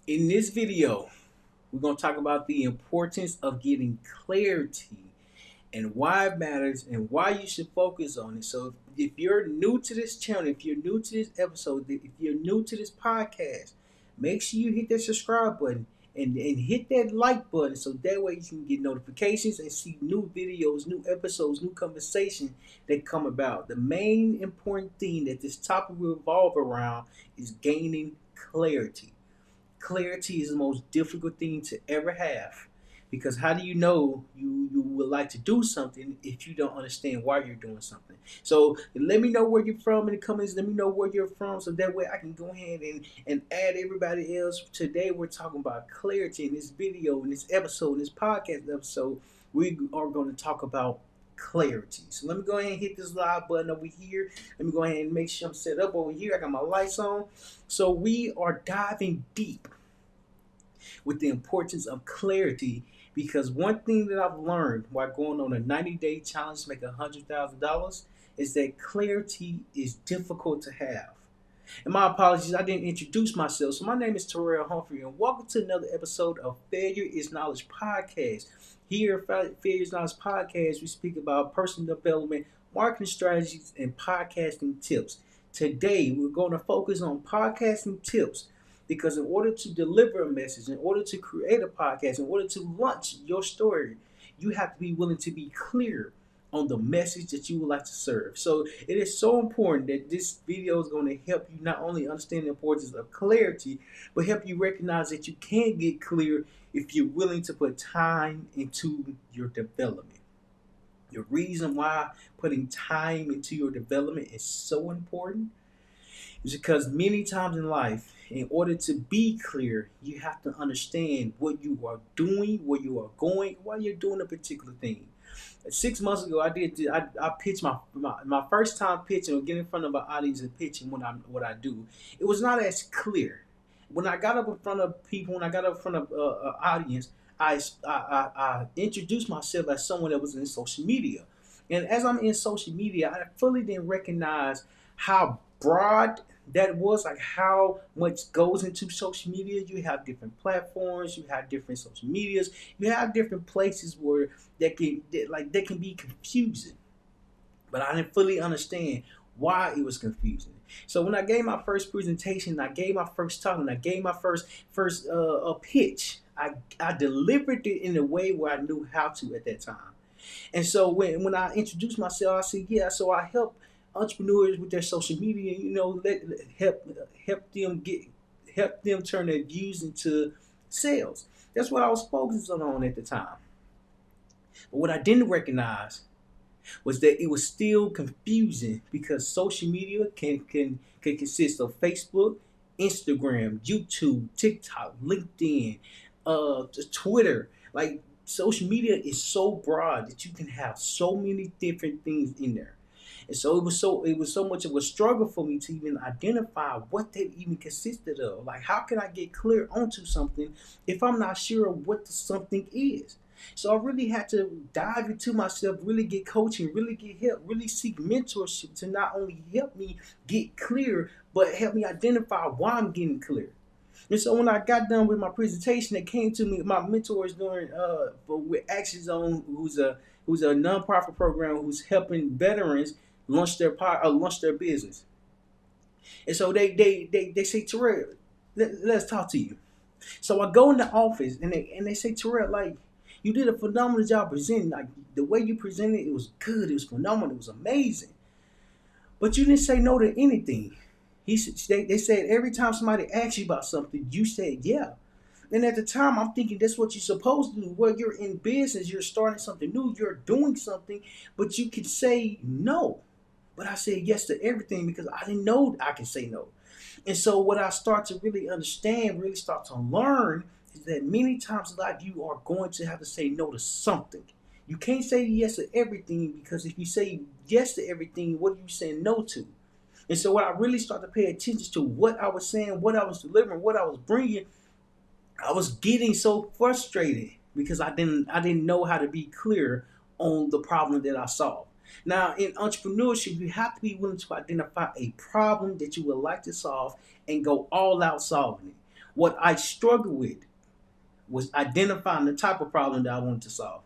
In this video, we're going to talk about the importance of getting clarity and why it matters and why you should focus on it. So, if you're new to this channel, if you're new to this episode, if you're new to this podcast, make sure you hit that subscribe button and hit that like button so that way you can get notifications and see new videos, new episodes, new conversations that come about. The main important thing that this topic will revolve around is gaining clarity. Clarity is the most difficult thing to ever have, because how do you know you would like to do something if you don't understand why you're doing something? So let me know where you're from in the comments. Let me know where you're from so that way I can go ahead and add everybody else. Today we're talking about clarity in this video, in this episode, in this podcast episode. We are going to talk about clarity. So let me go ahead and hit this live button over here. Let me go ahead and make sure I'm set up over here. I got my lights on. So we are diving deep with the importance of clarity, because one thing that I've learned while going on a 90-day challenge to make $100,000 is that clarity is difficult to have. And my apologies, I didn't introduce myself. So my name is Terryl Humphrey, and welcome to another episode of Failure is Knowledge Podcast. Here at Failure is Knowledge Podcast, we speak about personal development, marketing strategies, and podcasting tips. Today, we're going to focus on podcasting tips, because in order to deliver a message, in order to create a podcast, in order to launch your story, you have to be willing to be clear on the message that you would like to serve. So it is so important that this video is going to help you not only understand the importance of clarity, but help you recognize that you can get clear if you're willing to put time into your development. The reason why putting time into your development is so important is because many times in life, in order to be clear, you have to understand what you are doing, where you are going, why you're doing a particular thing. 6 months ago, I pitched my first time pitching or getting in front of an audience and pitching what I do. It was not as clear. When I got up in front of people, when I got up in front of an audience, I introduced myself as someone that was in social media. And as I'm in social media, I fully didn't recognize how broad that was, like how much goes into social media. You have different platforms, you have different social medias, you have different places where that can be confusing. But I didn't fully understand why it was confusing. So when I gave my first presentation, I gave my first talk, and I gave my first pitch, I delivered it in a way where I knew how to at that time. And so when I introduced myself, I said, yeah, so I help entrepreneurs with their social media, help them turn their views into sales. That's what I was focusing on at the time. But what I didn't recognize was that it was still confusing, because social media can consist of Facebook, Instagram, YouTube, TikTok, LinkedIn, Twitter. Like, social media is so broad that you can have so many different things in there. And so it was so much of a struggle for me to even identify what that even consisted of. Like, how can I get clear onto something if I'm not sure what the something is? So I really had to dive into myself, really get coaching, really get help, really seek mentorship to not only help me get clear, but help me identify why I'm getting clear. And so when I got done with my presentation, they came to me, my mentors during with Action Zone, who's a nonprofit program who's helping veterans launch their business. And so they say, Terrell, let's talk to you. So I go in the office, and they say, Terrell, like, you did a phenomenal job presenting. Like, the way you presented, it was good, it was phenomenal, it was amazing. But you didn't say no to anything. They said every time somebody asks you about something, you said yeah. And at the time, I'm thinking that's what you're supposed to do. Well, you're in business, you're starting something new, you're doing something, but you can say no. But I said yes to everything because I didn't know I could say no. And so what I start to really understand, really start to learn, is that many times in life you are going to have to say no to something. You can't say yes to everything, because if you say yes to everything, what are you saying no to? And so when I really started to pay attention to what I was saying, what I was delivering, what I was bringing, I was getting so frustrated because I didn't know how to be clear on the problem that I solved. Now, in entrepreneurship, you have to be willing to identify a problem that you would like to solve and go all out solving it. What I struggled with was identifying the type of problem that I wanted to solve.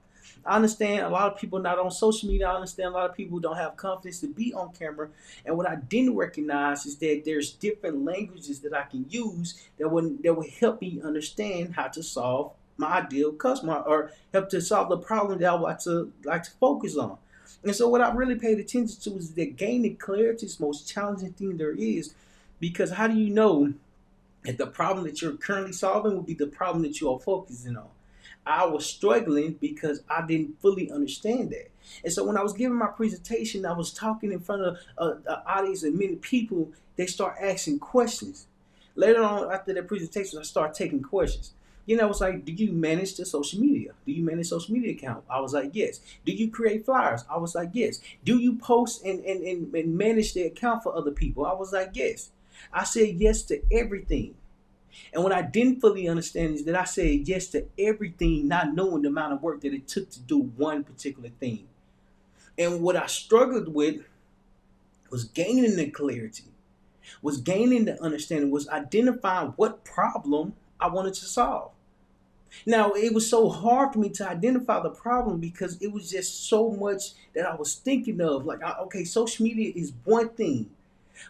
I understand a lot of people not on social media. I understand a lot of people don't have confidence to be on camera. And what I didn't recognize is that there's different languages that I can use that would help me understand how to solve my ideal customer or help to solve the problem that I would like to focus on. And so what I really paid attention to is that gaining clarity is the most challenging thing there is, because how do you know if the problem that you're currently solving will be the problem that you are focusing on? I was struggling because I didn't fully understand that. And so when I was giving my presentation, I was talking in front of an audience of many people. They start asking questions. Later on, after the presentation, I start taking questions. I was like, do you manage the social media? Do you manage social media account? I was like, yes. Do you create flyers? I was like, yes. Do you post and manage the account for other people? I was like, yes. I said yes to everything. And what I didn't fully understand is that I said yes to everything, not knowing the amount of work that it took to do one particular thing. And what I struggled with was gaining the clarity, was gaining the understanding, was identifying what problem I wanted to solve. Now, it was so hard for me to identify the problem because it was just so much that I was thinking of. Like, okay, social media is one thing.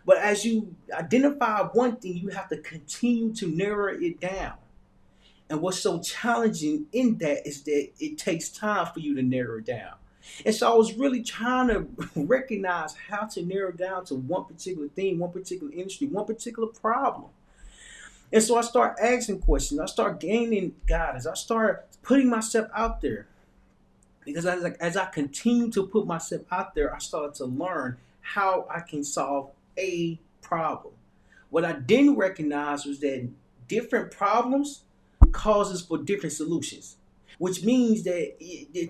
But as you identify one thing, you have to continue to narrow it down. And what's so challenging in that is that it takes time for you to narrow it down. And so I was really trying to recognize how to narrow down to one particular thing, one particular industry, one particular problem. And so I start asking questions. I start gaining guidance. I start putting myself out there. Because as I continue to put myself out there, I started to learn how I can solve a problem. What I didn't recognize was that different problems causes for different solutions, which means that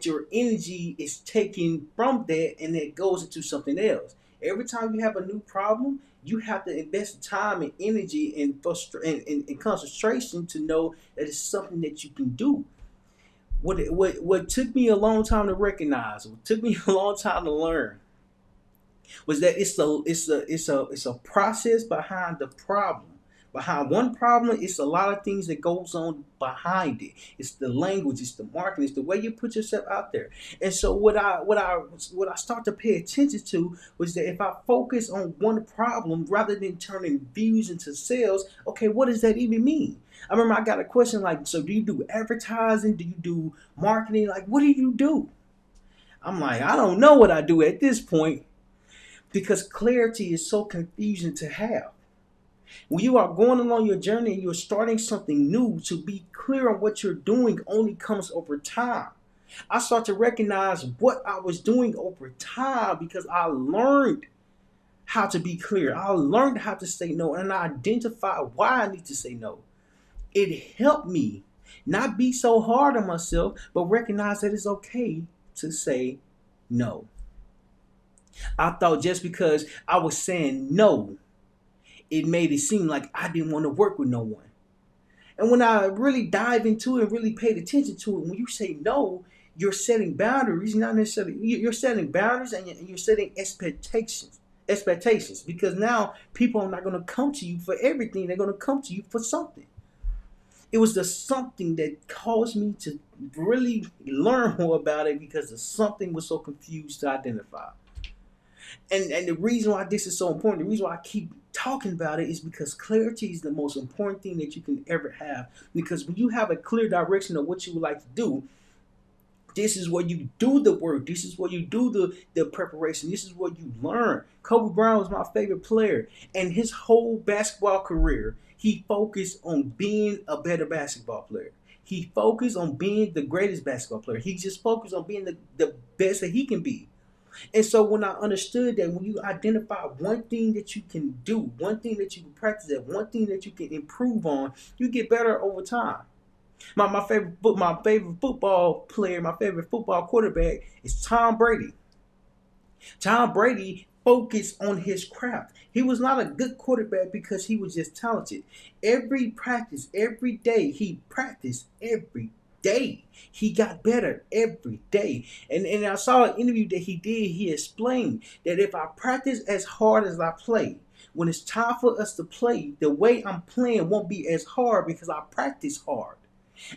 your energy is taken from that and it goes into something else. Every time you have a new problem, you have to invest time and energy and concentration to know that it's something that you can do. What took me a long time to recognize, what took me a long time to learn, was that it's a process behind the problem. Behind one problem, it's a lot of things that goes on behind it. It's the language, it's the marketing, it's the way you put yourself out there. And so what I start to pay attention to was that if I focus on one problem rather than turning views into sales, okay, what does that even mean? I remember I got a question like, so do you do advertising? Do you do marketing? Like, what do you do? I'm like, I don't know what I do at this point, because clarity is so confusing to have. When you are going along your journey and you're starting something new, to be clear on what you're doing only comes over time. I start to recognize what I was doing over time because I learned how to be clear. I learned how to say no, and I identified why I need to say no. It helped me not be so hard on myself, but recognize that it's okay to say no. I thought just because I was saying no, it made it seem like I didn't want to work with no one. And when I really dive into it and really paid attention to it, when you say no, you're setting boundaries, not necessarily, you're setting boundaries, and you're setting expectations, because now people are not going to come to you for everything. They're going to come to you for something. It was the something that caused me to really learn more about it, because the something was so confused to identify. And the reason why this is so important, the reason why I keep talking about it, is because clarity is the most important thing that you can ever have. Because when you have a clear direction of what you would like to do, this is where you do the work. This is where you do the preparation. This is what you learn. Kobe Bryant was my favorite player. And his whole basketball career, he focused on being a better basketball player. He focused on being the greatest basketball player. He just focused on being the best that he can be. And so when I understood that when you identify one thing that you can do, one thing that you can practice at, one thing that you can improve on, you get better over time. My favorite football player, my favorite football quarterback is Tom Brady. Tom Brady focused on his craft. He was not a good quarterback because he was just talented. Every practice, every day, he practiced every day. He got better every day. And I saw an interview that he did. He explained that if I practice as hard as I play, When it's time for us to play, the way I'm playing won't be as hard because I practice hard.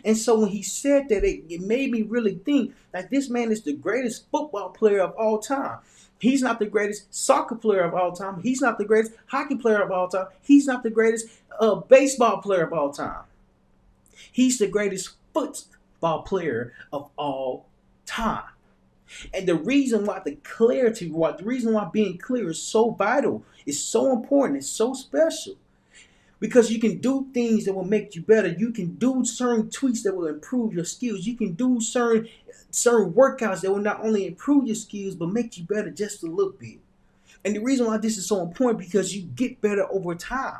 And so when he said that, it made me really think that this man is the greatest football player of all time. He's not the greatest soccer player of all time. He's not the greatest hockey player of all time. He's not the greatest baseball player of all time. He's the greatest football player of all time. And the reason why the reason why being clear is so vital, is so important, it's so special. Because you can do things that will make you better. You can do certain tweaks that will improve your skills. You can do certain workouts that will not only improve your skills but make you better just a little bit. And the reason why this is so important because you get better over time.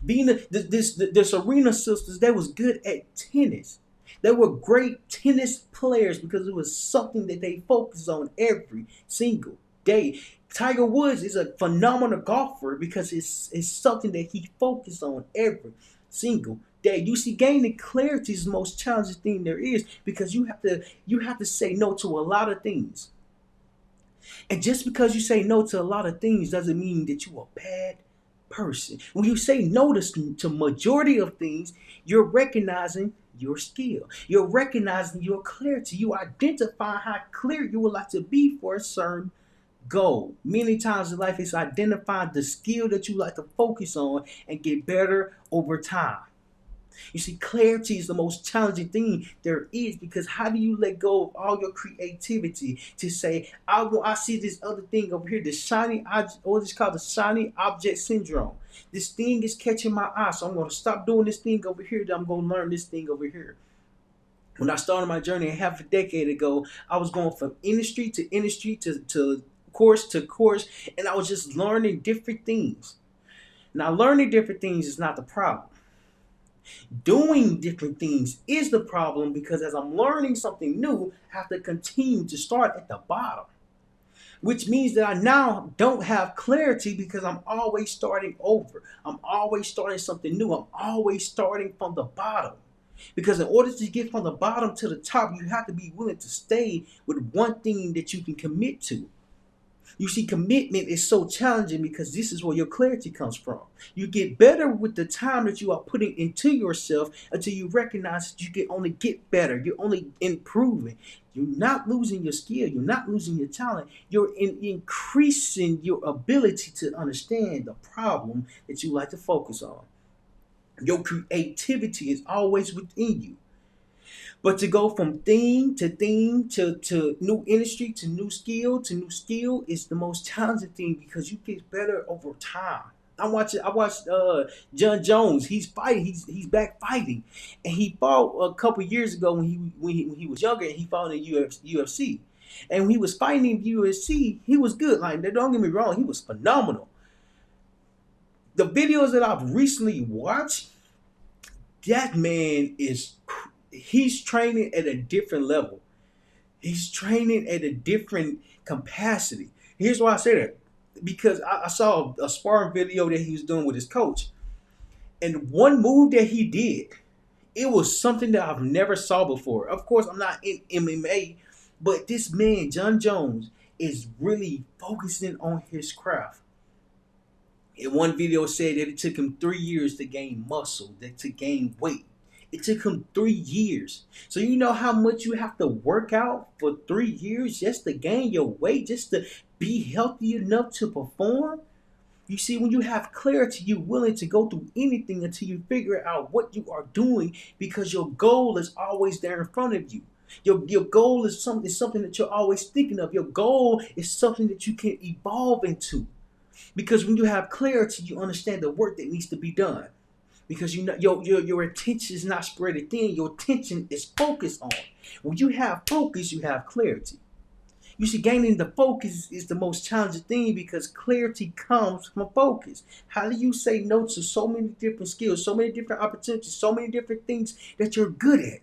Being the Serena sisters, they was good at tennis. They were great tennis players because it was something that they focused on every single day. Tiger Woods is a phenomenal golfer because it's something that he focused on every single day. You see, gaining clarity is the most challenging thing there is because you have to say no to a lot of things. And just because you say no to a lot of things doesn't mean that you're a bad person. When you say no to majority of things, you're recognizing your skill. You're recognizing your clarity. You identify how clear you would like to be for a certain goal. Many times in life, it's identifying the skill that you like to focus on and get better over time. You see, clarity is the most challenging thing there is because how do you let go of all your creativity to say, I see this other thing over here, the shiny object, or it's called the shiny object syndrome. This thing is catching my eye, so I'm going to stop doing this thing over here, then I'm going to learn this thing over here. When I started my journey half a decade ago, I was going from industry to industry to course, and I was just learning different things. Now, learning different things is not the problem. Doing different things is the problem because as I'm learning something new, I have to continue to start at the bottom. Which means that I now don't have clarity because I'm always starting over. I'm always starting something new. I'm always starting from the bottom. Because in order to get from the bottom to the top, you have to be willing to stay with one thing that you can commit to. You see, commitment is so challenging because this is where your clarity comes from. You get better with the time that you are putting into yourself until you recognize that you can only get better. You're only improving. You're not losing your skill. You're not losing your talent. You're increasing your ability to understand the problem that you like to focus on. Your creativity is always within you. But to go from thing to new industry to new skill is the most challenging thing because you get better over time. I watched John Jones. He's fighting. He's back fighting, and he fought a couple years ago when he was younger. And he fought in UFC, and when he was fighting in UFC, he was good. Like, don't get me wrong, he was phenomenal. The videos that I've recently watched, that man he's training at a different level. He's training at a different capacity. Here's why I say that. Because I saw a sparring video that he was doing with his coach. And one move that he did, it was something that I've never saw before. Of course, I'm not in MMA, but this man, John Jones, is really focusing on his craft. In one video said that it took him 3 years to gain muscle, to gain weight. It took him 3 years. So you know how much you have to work out for 3 years just to gain your weight, just to be healthy enough to perform? You see, when you have clarity, you're willing to go through anything until you figure out what you are doing because your goal is always there in front of you. Your goal is something that you're always thinking of. Your goal is something that you can evolve into. Because when you have clarity, you understand the work that needs to be done. Because you know your attention is not spread thin. Your attention is focused on. When you have focus, you have clarity. You see, gaining the focus is the most challenging thing because clarity comes from focus. How do you say no to so many different skills, so many different opportunities, so many different things that you're good at?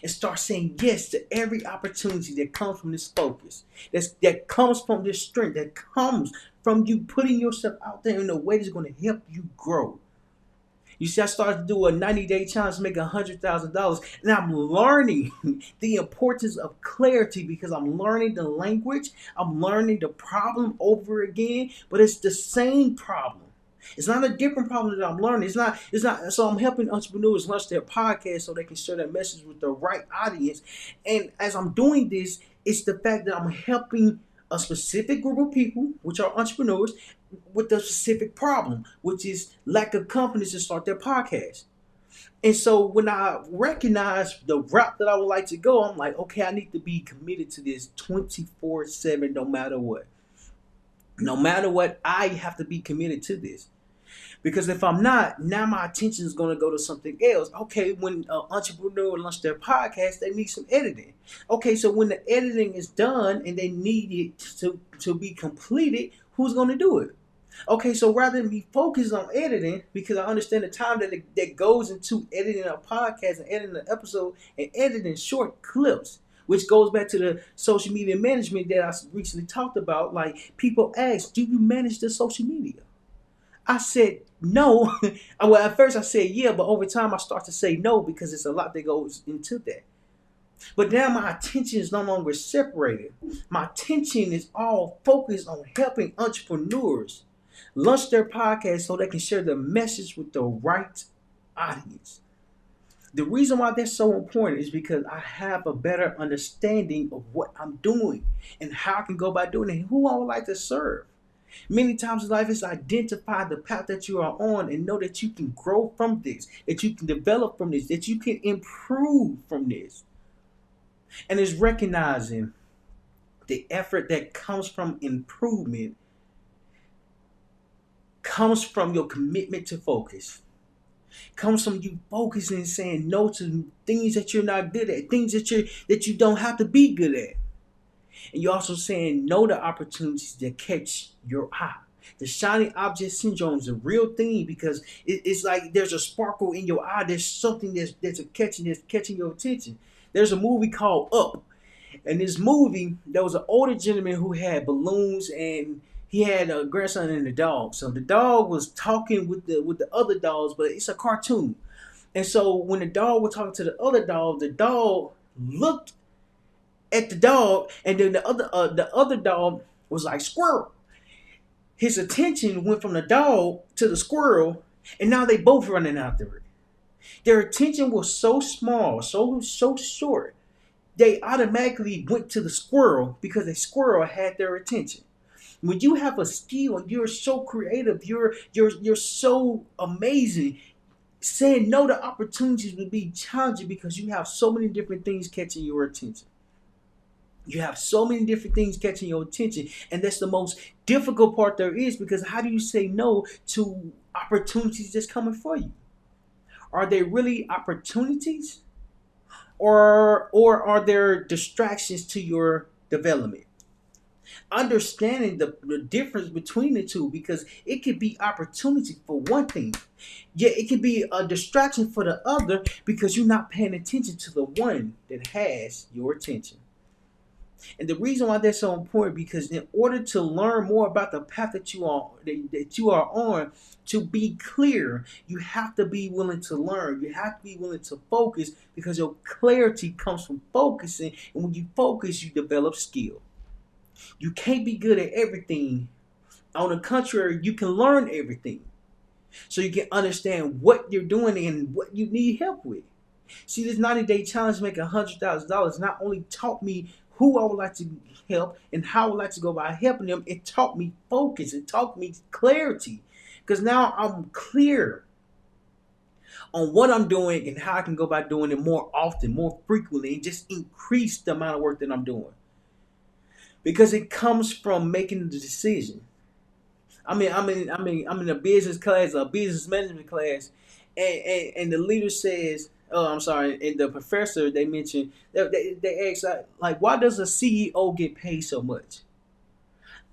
And start saying yes to every opportunity that comes from this focus, that comes from this strength, that comes from you putting yourself out there in a way that's going to help you grow. You see, I started to do a 90-day challenge to make $100,000, and I'm learning the importance of clarity because I'm learning the language, I'm learning the problem over again, but it's the same problem. It's not a different problem that I'm learning. It's not. So I'm helping entrepreneurs launch their podcast so they can share their message with the right audience. And as I'm doing this, it's the fact that I'm helping a specific group of people, which are entrepreneurs, with a specific problem, which is lack of confidence to start their podcast. And so when I recognize the route that I would like to go, I'm like, okay, I need to be committed to this 24/7, no matter what. No matter what, I have to be committed to this. Because if I'm not, now my attention is going to go to something else. Okay, when an entrepreneur launch their podcast, they need some editing. Okay, so when the editing is done and they need it to be completed, who's going to do it? Okay, so rather than be focused on editing, because I understand the time that goes into editing a podcast and editing an episode and editing short clips, which goes back to the social media management that I recently talked about. Like, people ask, do you manage the social media? I said no. Well, at first I said yeah, but over time I start to say no because it's a lot that goes into that. But now my attention is no longer separated. My attention is all focused on helping entrepreneurs launch their podcast so they can share the message with the right audience. The reason why that's so important is because I have a better understanding of what I'm doing and how I can go about doing it and who I would like to serve. Many times in life, it's identify the path that you are on and know that you can grow from this, that you can develop from this, that you can improve from this. And it's recognizing the effort that comes from improvement comes from your commitment to focus. Comes from you focusing and saying no to things that you're not good at, things that you don't have to be good at. And you're also saying no to opportunities that catch your eye. The shiny object syndrome is a real thing because it's like there's a sparkle in your eye. There's something that's catching your attention. There's a movie called Up. In this movie, there was an older gentleman who had balloons and he had a grandson and a dog. So the dog was talking with the other dogs, but it's a cartoon. And so when the dog was talking to the dog looked at the dog, and then the other dog was like squirrel. His attention went from the dog to the squirrel, and now they both running after it. Their attention was so small, so short. They automatically went to the squirrel because the squirrel had their attention. When you have a skill and you're so creative, you're so amazing. Saying no to opportunities would be challenging because you have so many different things catching your attention. You have so many different things catching your attention, and that's the most difficult part there is because how do you say no to opportunities that's coming for you? Are they really opportunities, or are there distractions to your development? Understanding the difference between the two, because it could be opportunity for one thing, yet it can be a distraction for the other because you're not paying attention to the one that has your attention. And the reason why that's so important because in order to learn more about the path that you are on, to be clear, you have to be willing to learn. You have to be willing to focus because your clarity comes from focusing. And when you focus, you develop skill. You can't be good at everything. On the contrary, you can learn everything. So you can understand what you're doing and what you need help with. See, this 90-day challenge making $100,000 not only taught me who I would like to help and how I would like to go about helping them, it taught me focus. It taught me clarity. Because now I'm clear on what I'm doing and how I can go about doing it more often, more frequently, and just increase the amount of work that I'm doing. Because it comes from making the decision. I'm in a business class, a business management class, and the leader says, oh, I'm sorry, and the professor, they mentioned, they asked, like, why does a CEO get paid so much?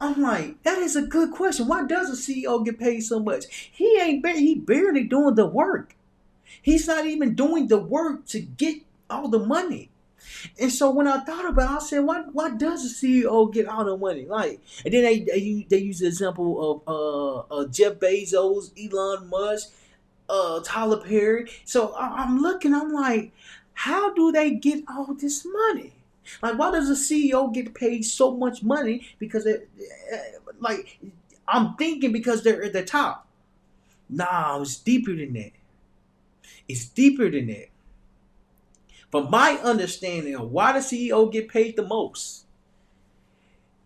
I'm like, that is a good question. Why does a CEO get paid so much? He barely doing the work. He's not even doing the work to get all the money. And so when I thought about it, I said, why does a CEO get all the money? Like, and then they use the example of Jeff Bezos, Elon Musk. Tyler Perry. So I'm looking, I'm like, how do they get all this money? Like, why does a CEO get paid so much money? Because like, I'm thinking because they're at the top. Nah, it's deeper than that. It's deeper than that. From my understanding of why the CEO get paid the most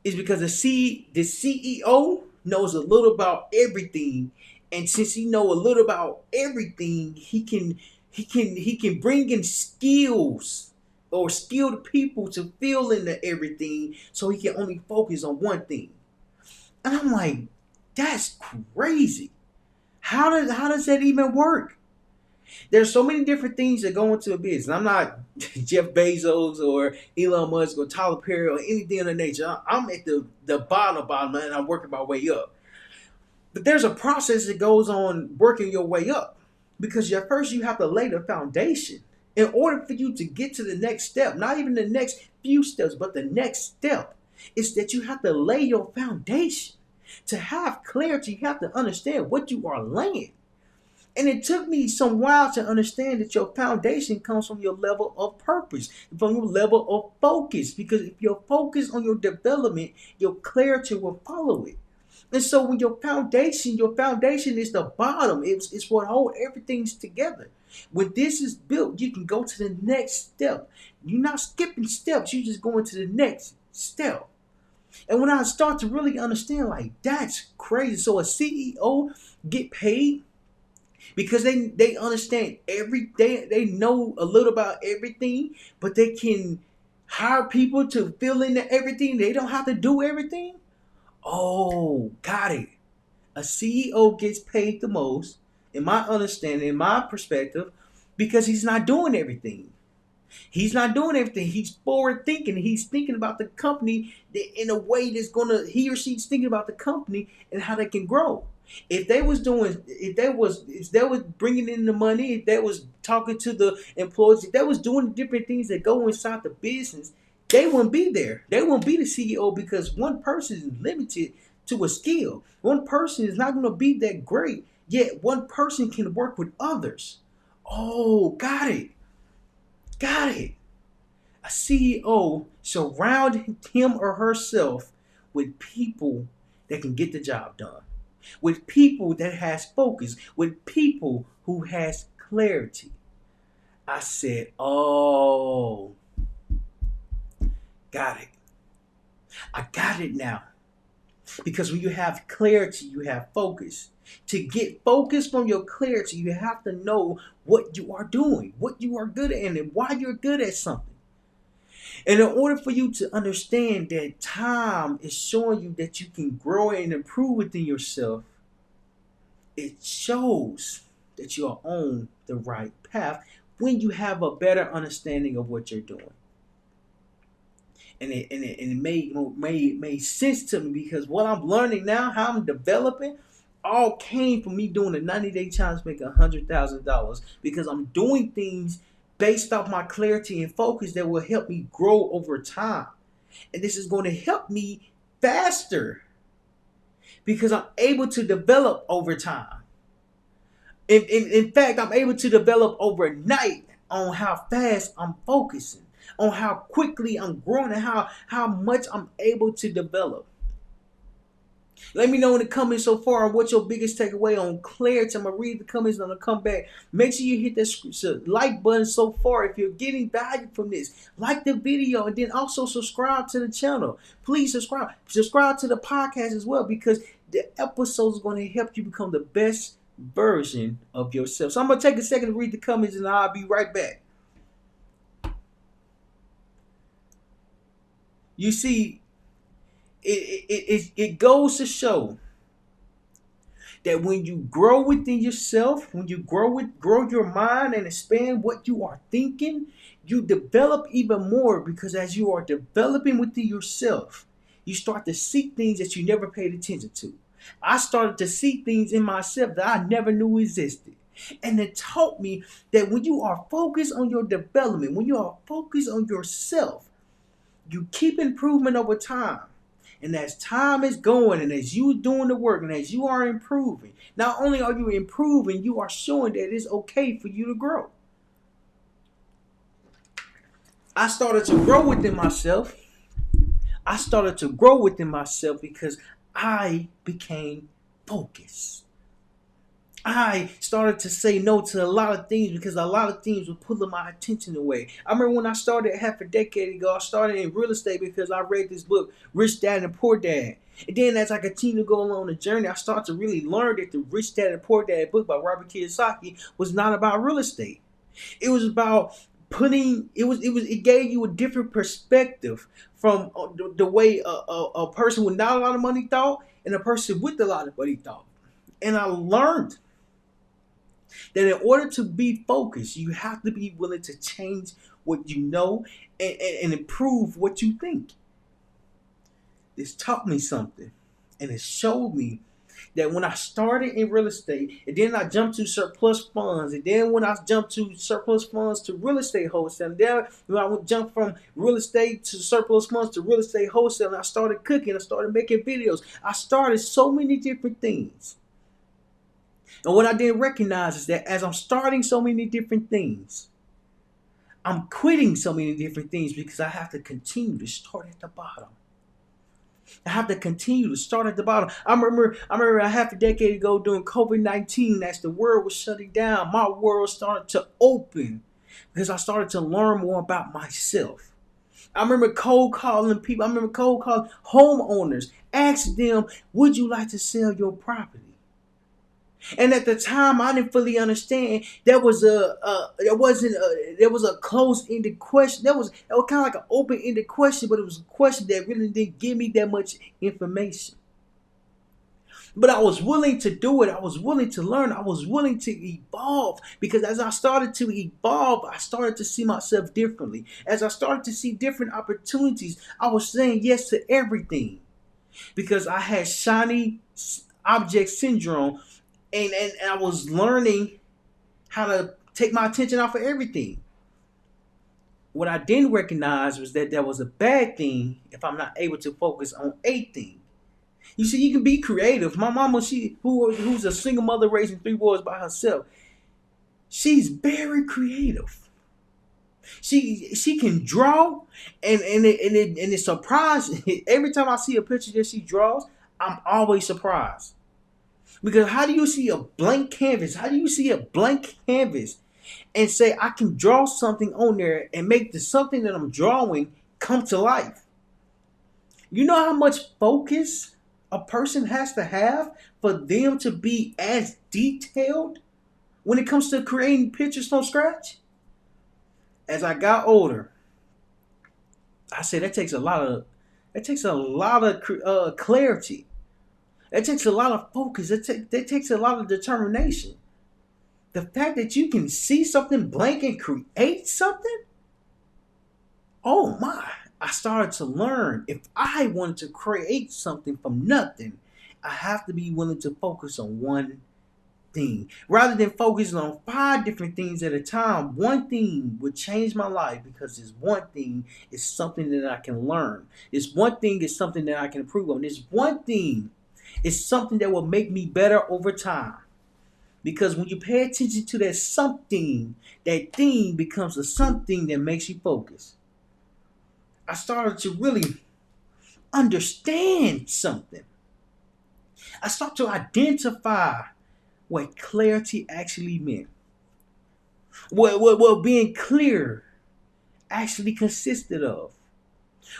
is because the CEO knows a little about everything, and since he know a little about everything, he can bring in skills or skilled people to fill into everything, so he can only focus on one thing. And I'm like, that's crazy. How does that even work? There's so many different things that go into a business. I'm not Jeff Bezos or Elon Musk or Tyler Perry or anything of the nature. I'm at the bottom, and I'm working my way up. But there's a process that goes on working your way up, because at first you have to lay the foundation in order for you to get to the next step. Not even the next few steps, but the next step is that you have to lay your foundation. To have clarity, you have to understand what you are laying. And it took me some while to understand that your foundation comes from your level of purpose, from your level of focus. Because if you're focused on your development, your clarity will follow it. And so when your foundation is the bottom. It's what hold everything's together. When this is built, you can go to the next step. You're not skipping steps, you're just going to the next step. And when I start to really understand, like, that's crazy. So a CEO get paid because they understand they know a little about everything, but they can hire people to fill in everything. They don't have to do everything. Oh, got it. A CEO gets paid the most, in my understanding, in my perspective, because he's not doing everything. He's not doing everything. He's forward thinking. He's thinking about the company in a way that's gonna. He or she's thinking about the company and how they can grow. If they was bringing in the money, if they was talking to the employees, if they was doing different things that go inside the business, they wouldn't be there. They wouldn't be the CEO, because one person is limited to a skill. One person is not going to be that great. Yet one person can work with others. Oh, got it. Got it. A CEO surround him or herself with people that can get the job done, with people that has focus, with people who has clarity. I said, oh, got it. I got it now. Because when you have clarity, you have focus. To get focus from your clarity, you have to know what you are doing, what you are good at, and why you're good at something. And in order for you to understand that time is showing you that you can grow and improve within yourself, it shows that you are on the right path when you have a better understanding of what you're doing. And it made sense to me, because what I'm learning now, how I'm developing, all came from me doing a 90-day challenge, making $100,000, because I'm doing things based off my clarity and focus that will help me grow over time. And this is going to help me faster because I'm able to develop over time. In fact, I'm able to develop overnight on how fast I'm focusing, on how quickly I'm growing, and how much I'm able to develop. Let me know in the comments so far on what's your biggest takeaway on clarity. I'm going to read the comments and I'm going to come back. Make sure you hit that like button so far if you're getting value from this. Like the video, and then also subscribe to the channel. Please subscribe. Subscribe to the podcast as well, because the episodes are going to help you become the best version of yourself. So I'm going to take a second to read the comments and I'll be right back. You see, it goes to show that when you grow within yourself, when you grow your mind and expand what you are thinking, you develop even more, because as you are developing within yourself, you start to see things that you never paid attention to. I started to see things in myself that I never knew existed. And it taught me that when you are focused on your development, when you are focused on yourself, you keep improvement over time. And as time is going and as you doing the work and as you are improving, not only are you improving, you are showing that it's okay for you to grow. I started to grow within myself. I started to grow within myself because I became focused. I started to say no to a lot of things because a lot of things were pulling my attention away. I remember when I started half a decade ago, I started in real estate because I read this book, Rich Dad and Poor Dad. And then as I continued to go along the journey, I started to really learn that the Rich Dad and Poor Dad book by Robert Kiyosaki was not about real estate. It was about it gave you a different perspective from the way a person with not a lot of money thought and a person with a lot of money thought. And I learned that in order to be focused, you have to be willing to change what you know and improve what you think. This taught me something, and it showed me that when I started in real estate, and then I jumped to surplus funds, and then when I jumped to surplus funds to real estate wholesale, and then when I would jump from real estate to surplus funds to real estate wholesale, and I started cooking, I started making videos, I started so many different things. And what I didn't recognize is that as I'm starting so many different things, I'm quitting so many different things because I have to continue to start at the bottom. I have to continue to start at the bottom. I remember a half a decade ago during COVID-19, as the world was shutting down, my world started to open because I started to learn more about myself. I remember cold calling people. I remember cold calling homeowners, asking them, would you like to sell your property? And at the time, I didn't fully understand. There was a closed-ended question. It was kind of like an open-ended question, but it was a question that really didn't give me that much information. But I was willing to do it. I was willing to learn. I was willing to evolve because as I started to evolve, I started to see myself differently. As I started to see different opportunities, I was saying yes to everything because I had shiny object syndrome. And I was learning how to take my attention off of everything. What I didn't recognize was that was a bad thing if I'm not able to focus on a thing. You see, you can be creative. My mama, who's a single mother raising 3 boys by herself, she's very creative. She can draw, and it's surprising. Every time I see a picture that she draws, I'm always surprised. Because how do you see a blank canvas? How do you see a blank canvas and say, I can draw something on there and make the something that I'm drawing come to life? You know how much focus a person has to have for them to be as detailed when it comes to creating pictures from scratch? As I got older, I said that takes a lot of clarity. It takes a lot of focus. It takes a lot of determination. The fact that you can see something blank and create something, oh my. I started to learn if I wanted to create something from nothing, I have to be willing to focus on one thing. Rather than focusing on 5 different things at a time, one thing would change my life because this one thing is something that I can learn. This one thing is something that I can improve on. This one thing is something that will make me better over time. Because when you pay attention to that something, that thing becomes a something that makes you focus. I started to really understand something. I started to identify what clarity actually meant. What being clear actually consisted of.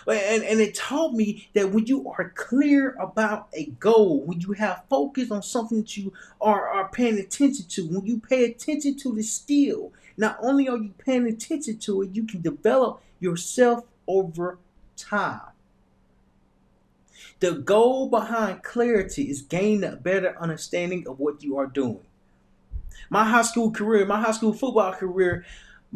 And it taught me that when you are clear about a goal, when you have focus on something that you are paying attention to, when you pay attention to the skill, not only are you paying attention to it, you can develop yourself over time. The goal behind clarity is gaining a better understanding of what you are doing. My high school football career,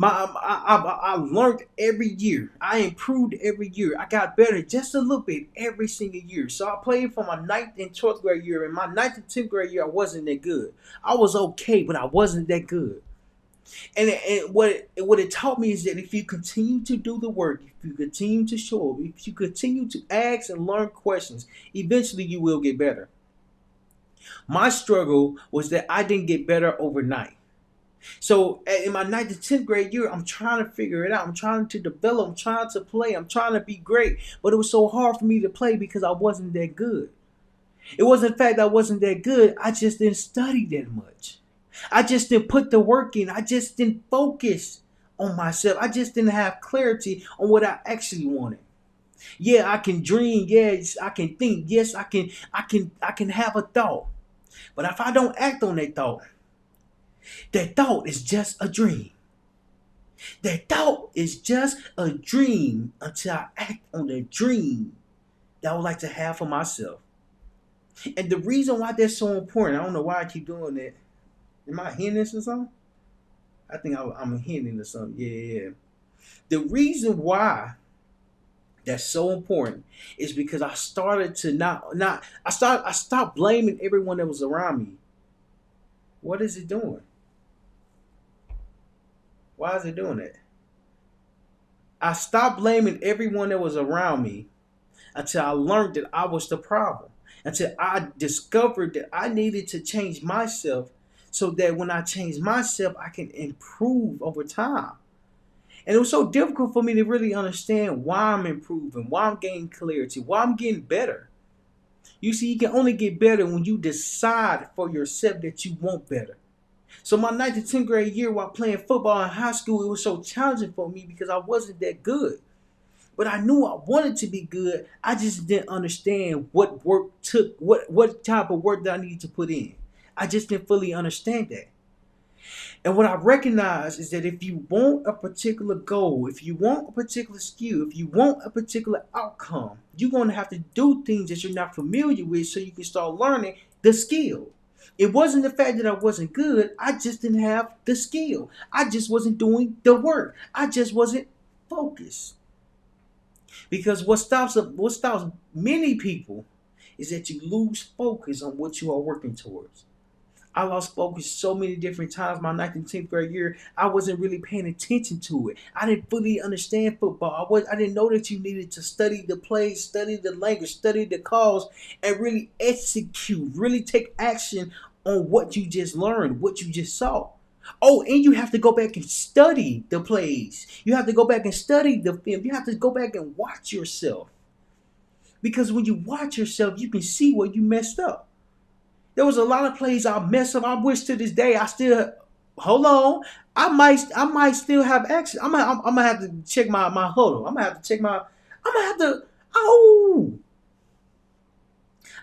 I learned every year. I improved every year. I got better just a little bit every single year. So I played for my 9th and 12th grade year. In my 9th and 10th grade year, I wasn't that good. I was okay, but I wasn't that good. And what it taught me is that if you continue to do the work, if you continue to show up, if you continue to ask and learn questions, eventually you will get better. My struggle was that I didn't get better overnight. So in my ninth to 10th grade year, I'm trying to figure it out. I'm trying to develop. I'm trying to play. I'm trying to be great. But it was so hard for me to play because I wasn't that good. It wasn't the fact that I wasn't that good. I just didn't study that much. I just didn't put the work in. I just didn't focus on myself. I just didn't have clarity on what I actually wanted. Yeah, I can dream. Yes, I can think. Yes, I can have a thought. But if I don't act on that thought is just a dream. That thought is just a dream until I act on the dream that I would like to have for myself. And the reason why that's so important, I don't know why I keep doing that. Am I hearing this or something? I think I'm hearing this or something. Yeah, yeah, yeah. The reason why that's so important is because I started to I stopped blaming everyone that was around me. What is it doing? Why is it doing that? I stopped blaming everyone that was around me until I learned that I was the problem. Until I discovered that I needed to change myself so that when I change myself, I can improve over time. And it was so difficult for me to really understand why I'm improving, why I'm gaining clarity, why I'm getting better. You see, you can only get better when you decide for yourself that you want better. So my ninth and 10th grade year while playing football in high school, it was so challenging for me because I wasn't that good. But I knew I wanted to be good. I just didn't understand what work took, what type of work that I needed to put in. I just didn't fully understand that. And what I recognize is that if you want a particular goal, if you want a particular skill, if you want a particular outcome, you're going to have to do things that you're not familiar with so you can start learning the skill. It wasn't the fact that I wasn't good. I just didn't have the skill. I just wasn't doing the work. I just wasn't focused. Because what stops many people is that you lose focus on what you are working towards. I lost focus so many different times. My ninth and 10th grade year, I wasn't really paying attention to it. I didn't fully understand football. I didn't know that you needed to study the plays, study the language, study the calls, and really execute, really take action on what you just learned, what you just saw. Oh, and you have to go back and study the plays. You have to go back and study the film. You have to go back and watch yourself. Because when you watch yourself, you can see where you messed up. There was a lot of plays I messed up. I wish to this day I still hold on. I might still have action. I'm gonna have to check my huddle. I'm gonna have to check my. I'm gonna have to. Oh,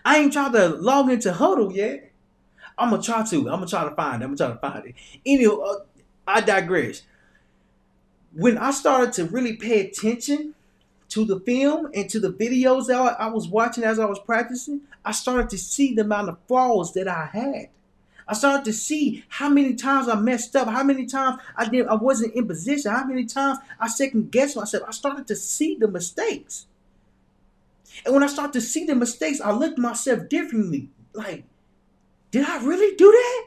I ain't tried to log into huddle yet. I'm gonna try to. I'm gonna try to find it. I'm gonna try to find it. Anyway, I digress. When I started to really pay attention to the film and to the videos that I was watching as I was practicing, I started to see the amount of flaws that I had. I started to see how many times I messed up, how many times I wasn't in position, how many times I second guessed myself. I started to see the mistakes. And when I started to see the mistakes, I looked at myself differently. Like, did I really do that?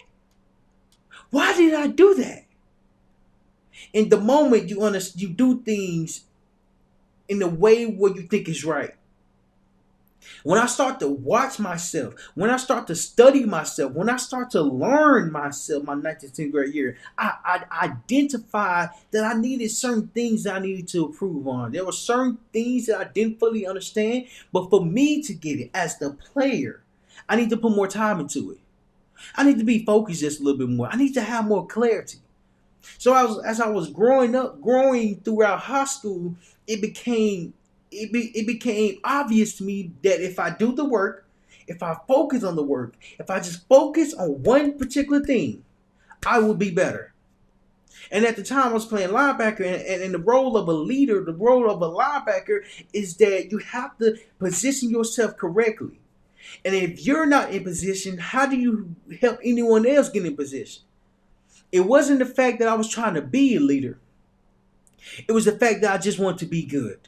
Why did I do that? In the moment you do things in the way where you think is right. When I start to watch myself, when I start to study myself, when I start to learn myself, my 19th, 10th grade year, I identified that I needed certain things that I needed to improve on. There were certain things that I didn't fully understand, but for me to get it as the player, I need to put more time into it. I need to be focused just a little bit more. I need to have more clarity. So as I was growing throughout high school, it became obvious to me that if I do the work, if I focus on the work, if I just focus on one particular thing, I will be better. And at the time I was playing linebacker, and in the role of a leader, the role of a linebacker is that you have to position yourself correctly. And if you're not in position, how do you help anyone else get in position? It wasn't the fact that I was trying to be a leader. It was the fact that I just wanted to be good.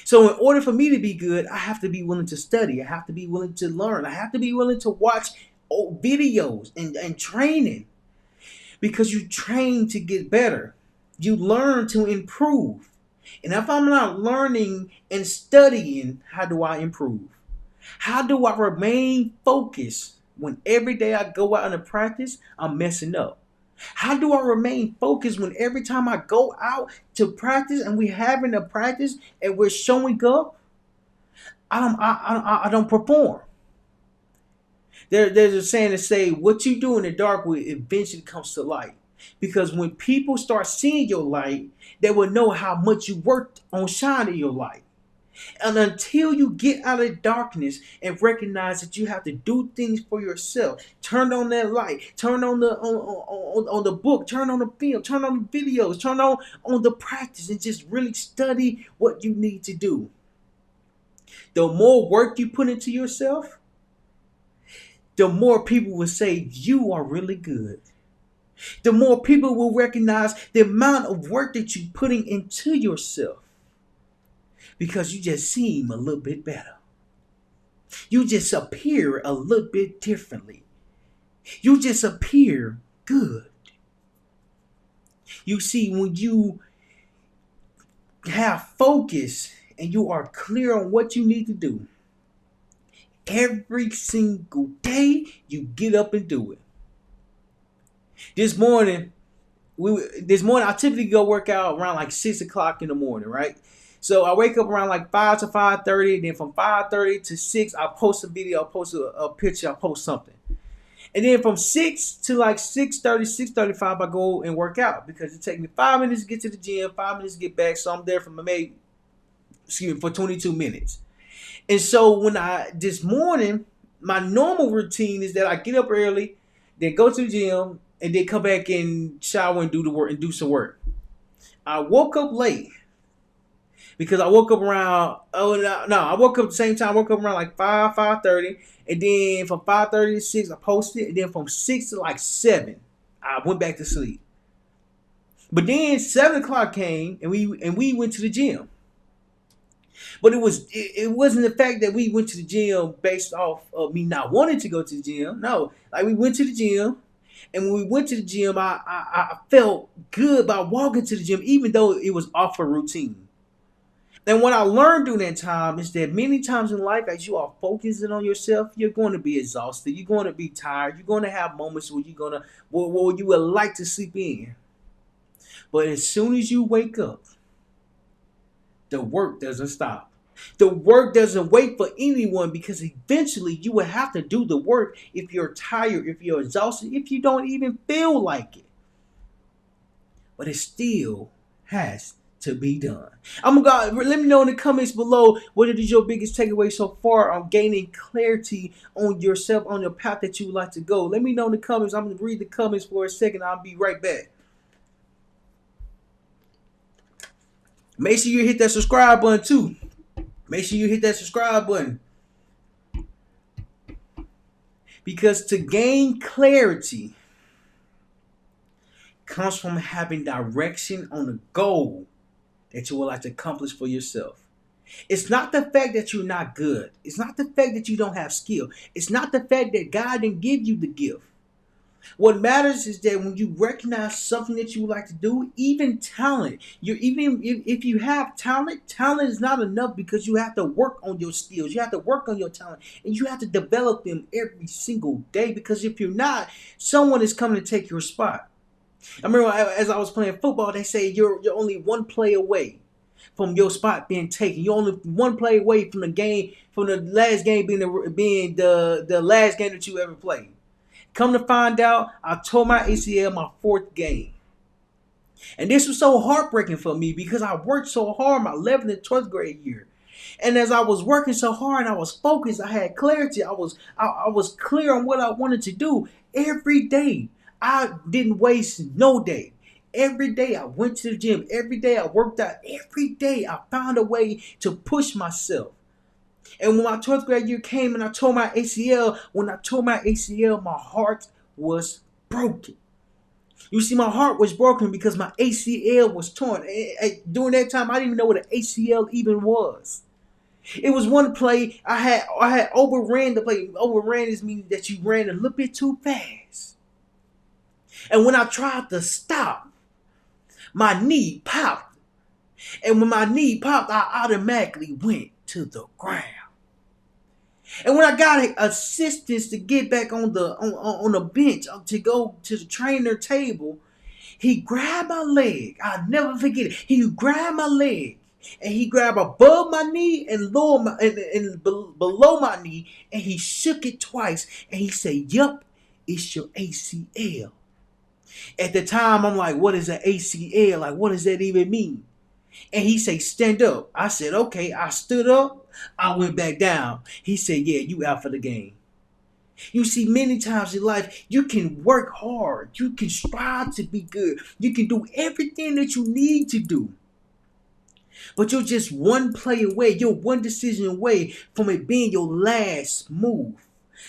So in order for me to be good, I have to be willing to study. I have to be willing to learn. I have to be willing to watch videos and training. because you train to get better. You learn to improve. And if I'm not learning and studying, how do I improve? How do I remain focused when every day I go out into practice, I'm messing up? How do I remain focused when every time I go out to practice and we having a practice and we're showing up, I don't perform? There's a saying to say, what you do in the dark will eventually comes to light. Because when people start seeing your light, they will know how much you worked on shining your light. And until you get out of darkness and recognize that you have to do things for yourself, turn on that light, turn on the book, turn on the film, turn on the videos, turn on the practice, and just really study what you need to do. The more work you put into yourself, the more people will say you are really good. The more people will recognize the amount of work that you're putting into yourself, because you just seem a little bit better. You just appear a little bit differently. You just appear good. You see, when you have focus and you are clear on what you need to do, every single day you get up and do it. This morning I typically go work out around like 6 o'clock in the morning, right? So I wake up around like 5 to 5:30. Then from 5:30 to 6, I post a video, I post a picture, I post something. And then from 6 to like 6:30, 6:35, I go and work out because it takes me 5 minutes to get to the gym, 5 minutes to get back. So I'm there for 22 minutes. And so this morning, my normal routine is that I get up early, then go to the gym, and then come back and shower and do the work and do some work. I woke up late because I woke up around I woke up at the same time. I woke up around like 5:30, and then from 5:30 to 6 I posted, and then from 6 to like 7 I went back to sleep. But then 7 o'clock came and we went to the gym. But it wasn't the fact that we went to the gym based off of me not wanting to go to the gym. No, like we went to the gym. And when we went to the gym, I felt good about walking to the gym, even though it was off a routine. And what I learned during that time is that many times in life, as you are focusing on yourself, you're going to be exhausted. You're going to be tired. You're going to have moments where where you would like to sleep in. But as soon as you wake up, the work doesn't stop. The work doesn't wait for anyone, because eventually you will have to do the work if you're tired, if you're exhausted, if you don't even feel like it. But it still has to be done. Let me know in the comments below, what is your biggest takeaway so far on gaining clarity on yourself, on your path that you would like to go. Let me know in the comments. I'm going to read the comments for a second. I'll be right back. Make sure you hit that subscribe button too. Make sure you hit that subscribe button. Because to gain clarity comes from having direction on the goal that you would like to accomplish for yourself. It's not the fact that you're not good. It's not the fact that you don't have skill. It's not the fact that God didn't give you the gift. What matters is that when you recognize something that you would like to do, even talent, if you have talent is not enough, because you have to work on your skills. You have to work on your talent, and you have to develop them every single day, because if you're not, someone is coming to take your spot. I remember as I was playing football, they say you're only one play away from your spot being taken. You're only one play away from the last game being the last game that you ever played. Come to find out, I tore my ACL my 4th game. And this was so heartbreaking for me, because I worked so hard my 11th and 12th grade year. And as I was working so hard, I was focused, I had clarity, I was clear on what I wanted to do every day. I didn't waste no day. Every day I went to the gym. Every day I worked out. Every day I found a way to push myself. And when my 12th grade year came and I tore my ACL, my heart was broken. You see, my heart was broken because my ACL was torn. During that time, I didn't even know what an ACL even was. It was one play I had overran the play. Overran is meaning that you ran a little bit too fast. And when I tried to stop, my knee popped. And when my knee popped, I automatically went to the ground. And when I got assistance to get back on the bench to go to the trainer table, he grabbed my leg. I'll never forget it. He grabbed my leg and he grabbed above my knee and lower my and below my knee, and he shook it twice and he said, "Yup, it's your ACL." At the time, I'm like, "What is an ACL? Like, what does that even mean?" And he said, "Stand up." I said, "Okay." I stood up. I went back down. He said, "Yeah, you out for the game." You see, many times in life, you can work hard. You can strive to be good. You can do everything that you need to do. But you're just one play away. You're one decision away from it being your last move.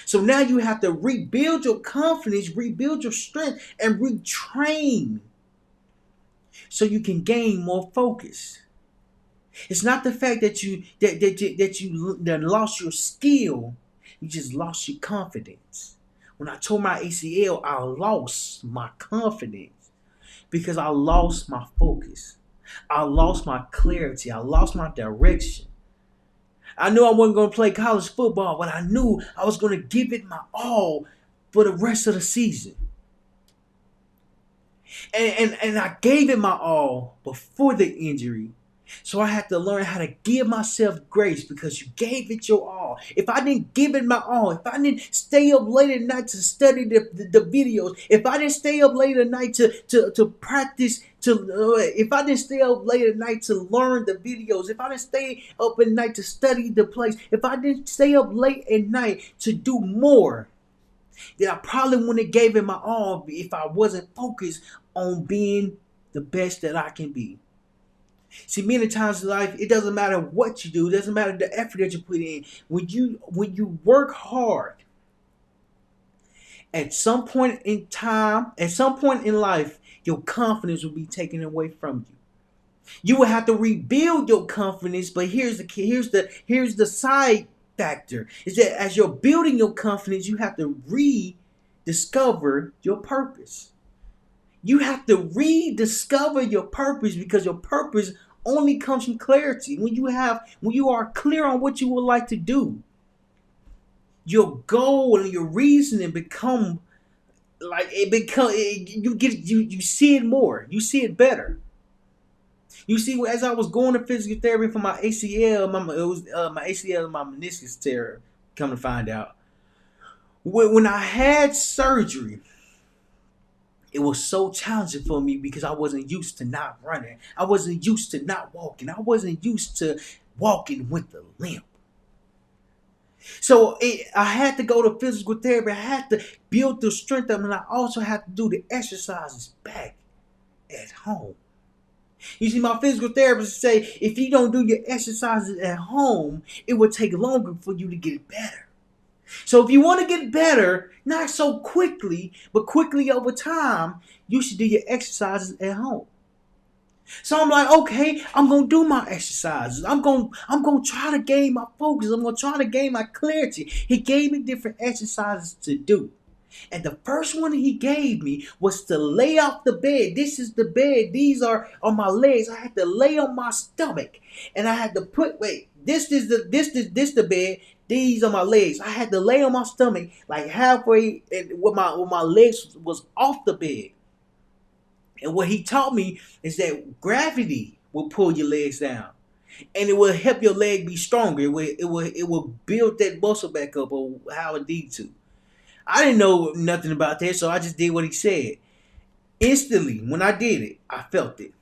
So now you have to rebuild your confidence, rebuild your strength, and retrain so you can gain more focus. It's not the fact that you lost your skill. You just lost your confidence. When I tore my ACL, I lost my confidence because I lost my focus. I lost my clarity. I lost my direction. I knew I wasn't going to play college football, but I knew I was going to give it my all for the rest of the season. And I gave it my all before the injury. So I had to learn how to give myself grace because you gave it your all. If I didn't give it my all, if I didn't stay up late at night to study the videos, if I didn't stay up late at night to practice, if I didn't stay up late at night to learn the videos, if I didn't stay up at night to study the plays, if I didn't stay up late at night to do more, then I probably wouldn't have gave it my all if I wasn't focused on being the best that I can be. See, many times in life, it doesn't matter what you do. It doesn't matter the effort that you put in. When you work hard, at some point in time, at some point in life, your confidence will be taken away from you. You will have to rebuild your confidence. But here's the side factor: is that as you're building your confidence, you have to rediscover your purpose. You have to rediscover your purpose because your purpose only comes from clarity. When you are clear on what you would like to do, your goal and your reasoning become like you see it more. You see it better. You see, as I was going to physical therapy for my ACL, my ACL and my meniscus tear. Come to find out, when I had surgery, it was so challenging for me because I wasn't used to not running. I wasn't used to not walking. I wasn't used to walking with a limp. So I had to go to physical therapy. I had to build the strength up, and I also had to do the exercises back at home. You see, my physical therapist say if you don't do your exercises at home, it will take longer for you to get better. So if you want to get better, not so quickly, but quickly over time, you should do your exercises at home. So I'm like, okay, I'm gonna do my exercises. I'm gonna try to gain my focus. I'm gonna try to gain my clarity. He gave me different exercises to do. And the first one he gave me was to lay off the bed. This is the bed. These are on my legs. I had to lay on my stomach. And I had to this is the bed. These are my legs. I had to lay on my stomach like halfway and with my legs was off the bed. And what he taught me is that gravity will pull your legs down. And it will help your leg be stronger. It will build that muscle back up or how it needs to. I didn't know nothing about that, so I just did what he said. Instantly, when I did it, I felt it.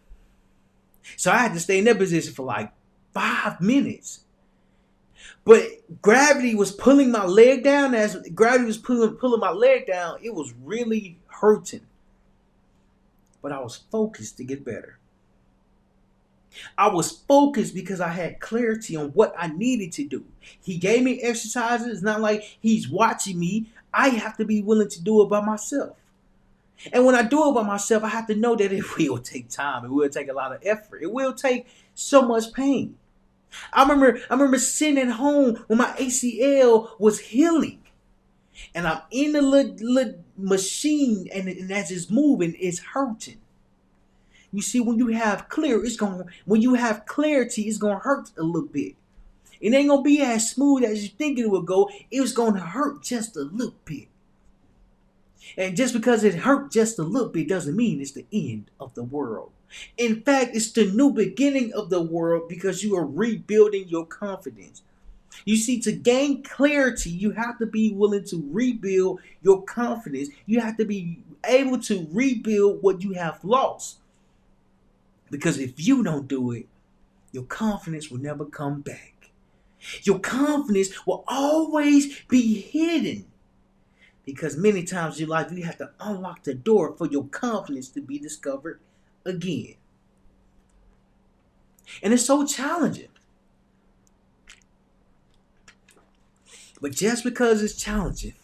So I had to stay in that position for like 5 minutes. But gravity was pulling my leg down. As gravity was pulling my leg down, it was really hurting. But I was focused to get better. I was focused because I had clarity on what I needed to do. He gave me exercises. It's not like he's watching me. I have to be willing to do it by myself. And when I do it by myself, I have to know that it will take time. It will take a lot of effort. It will take so much pain. I remember sitting at home when my ACL was healing. and I'm in the little machine, and as it's moving, it's hurting. You see, when you have when you have clarity, it's gonna hurt a little bit. It ain't gonna be as smooth as you think it would go. It was gonna hurt just a little bit. And just because it hurt just a little bit doesn't mean it's the end of the world. In fact, it's the new beginning of the world because you are rebuilding your confidence. You see, to gain clarity, you have to be willing to rebuild your confidence. You have to be able to rebuild what you have lost. Because if you don't do it, your confidence will never come back. Your confidence will always be hidden. Because many times in your life, you have to unlock the door for your confidence to be discovered again. And it's so challenging. But just because it's challenging,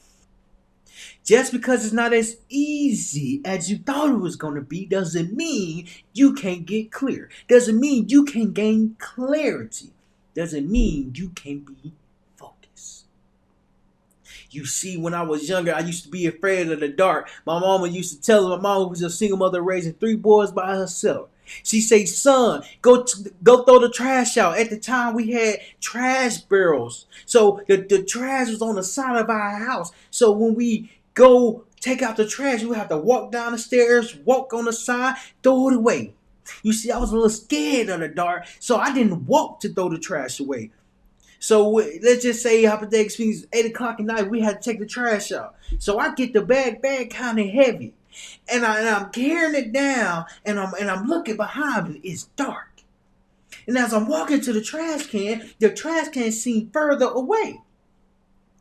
just because it's not as easy as you thought it was going to be, doesn't mean you can't get clear. Doesn't mean you can gain clarity. Doesn't mean you can be focused. You see, when I was younger, I used to be afraid of the dark. My mama used to tell me, my mama was a single mother raising 3 boys by herself. She say, son, go throw the trash out. At the time, we had trash barrels. So the trash was on the side of our house. So when we go take out the trash, we have to walk down the stairs, walk on the side, throw it away. You see, I was a little scared of the dark, so I didn't walk to throw the trash away. So let's just say, hypothetically speaking, 8 o'clock at night, we had to take the trash out. So I get the bag kind of heavy. And I'm carrying it down, and I'm looking behind me. It's dark. And as I'm walking to the trash can seemed further away.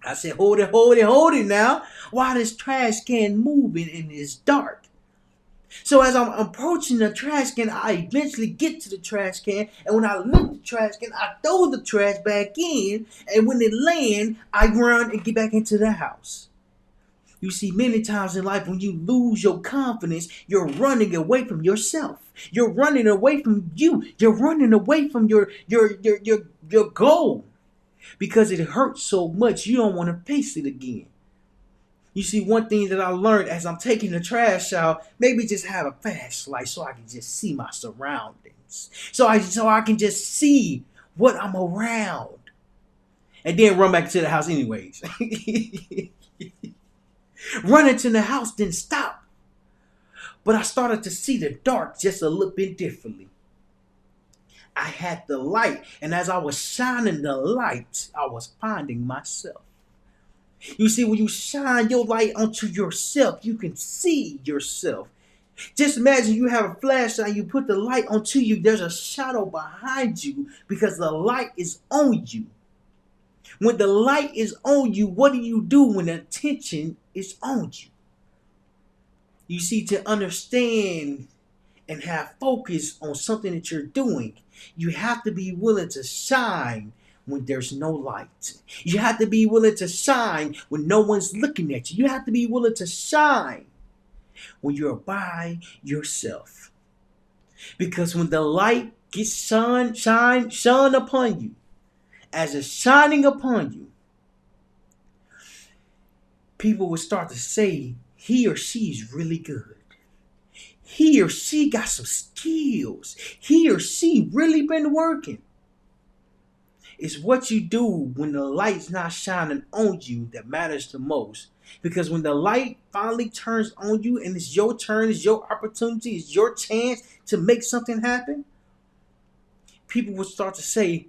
I said, hold it now. While this trash can moving and it's dark. So as I'm approaching the trash can, I eventually get to the trash can. And when I lift the trash can, I throw the trash back in. And when it lands, I run and get back into the house. You see, many times in life, when you lose your confidence, you're running away from yourself. You're running away from you. You're running away from your goal. Because it hurts so much, you don't want to face it again. You see, one thing that I learned as I'm taking the trash out, maybe just have a flashlight so I can just see my surroundings. So I can just see what I'm around. And then run back to the house anyways. Running to the house didn't stop. But I started to see the dark just a little bit differently. I had the light, and as I was shining the light, I was finding myself. You see, when you shine your light onto yourself, you can see yourself. Just imagine you have a flashlight, you put the light onto you, there's a shadow behind you because the light is on you. When the light is on you, what do you do when the attention is on you? You see, to understand and have focus on something that you're doing, you have to be willing to shine when there's no light. You have to be willing to shine when no one's looking at you. You have to be willing to shine when you're by yourself. Because when the light gets shone upon you, as it's shining upon you, people will start to say, he or she is really good. He or she got some skills. He or she really been working. It's what you do when the light's not shining on you that matters the most. Because when the light finally turns on you and it's your turn, it's your opportunity, it's your chance to make something happen, people will start to say,